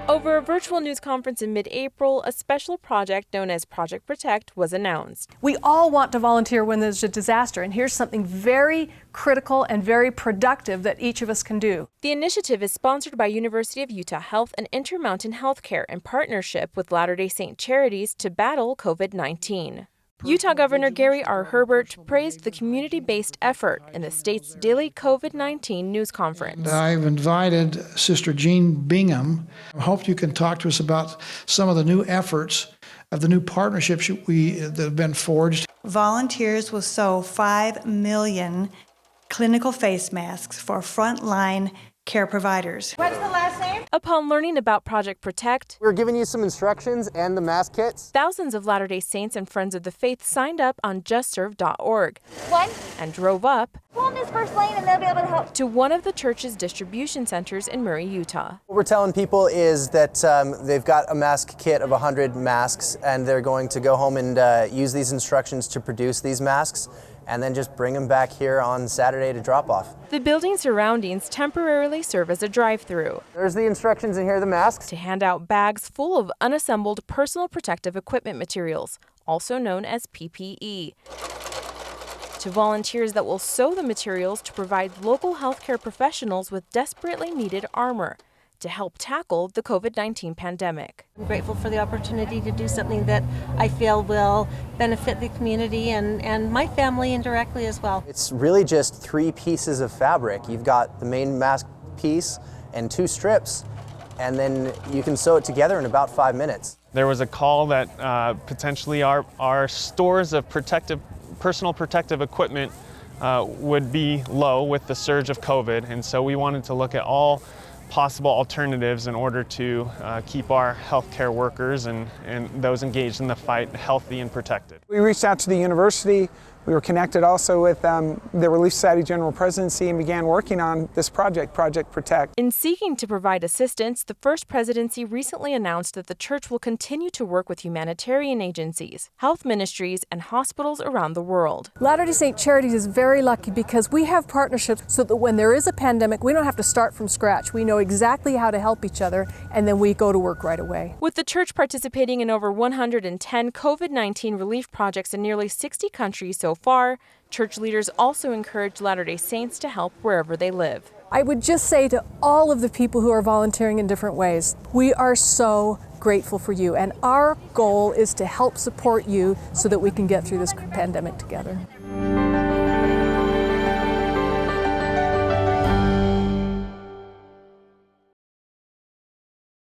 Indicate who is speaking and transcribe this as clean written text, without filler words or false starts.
Speaker 1: Over a virtual news conference in mid-April, a special project known as Project Protect was announced.
Speaker 2: We all want to volunteer when there's a disaster, and here's something very critical and very productive that each of us can do.
Speaker 1: The initiative is sponsored by University of Utah Health and Intermountain Healthcare in partnership with Latter-day Saint Charities to battle COVID-19. Utah Governor Gary R. Herbert praised the community-based effort in the state's daily COVID-19 news conference.
Speaker 3: I've invited Sister Jean Bingham. I hope you can talk to us about some of the new efforts of the new partnerships that have been forged.
Speaker 4: Volunteers will sew 5 million clinical face masks for frontline care providers.
Speaker 5: What's the last name?
Speaker 1: Upon learning about Project Protect,
Speaker 6: we're giving you some instructions and the mask kits.
Speaker 1: Thousands of Latter-day Saints and Friends of the Faith signed up on justserve.org and drove up
Speaker 5: Pull in this first lane and they'll be able to help.
Speaker 1: to one of the church's distribution centers in Murray, Utah.
Speaker 6: What we're telling people is that they've got a mask kit of 100 masks and they're going to go home and use these instructions to produce these masks and then just bring them back here on Saturday to drop off.
Speaker 1: The building surroundings temporarily serve as a drive-through.
Speaker 6: There's the instructions in here, the masks.
Speaker 1: To hand out bags full of unassembled personal protective equipment materials, also known as PPE. To volunteers that will sew the materials to provide local healthcare professionals with desperately needed armor to help tackle the COVID-19 pandemic.
Speaker 7: I'm grateful for the opportunity to do something that I feel will benefit the community and my family indirectly as well.
Speaker 6: It's really just 3 pieces of fabric. You've got the main mask piece and 2 strips, and then you can sew it together in about 5 minutes.
Speaker 8: There was a call that potentially our stores of personal protective equipment would be low with the surge of COVID, and so we wanted to look at all possible alternatives in order to keep our healthcare workers and those engaged in the fight healthy and protected.
Speaker 9: We reached out to the university. We were connected also with the Relief Society General Presidency and began working on this project, Project Protect.
Speaker 1: In seeking to provide assistance, the First Presidency recently announced that the church will continue to work with humanitarian agencies, health ministries, and hospitals around the world.
Speaker 2: Latter-day Saint Charities is very lucky because we have partnerships so that when there is a pandemic, we don't have to start from scratch. We know exactly how to help each other, and then we go to work right away.
Speaker 1: With the church participating in over 110 COVID-19 relief projects in nearly 60 countries so far, church leaders also encourage Latter-day Saints to help wherever they live.
Speaker 2: I would just say to all of the people who are volunteering in different ways, we are so grateful for you, and our goal is to help support you so that we can get through this pandemic together.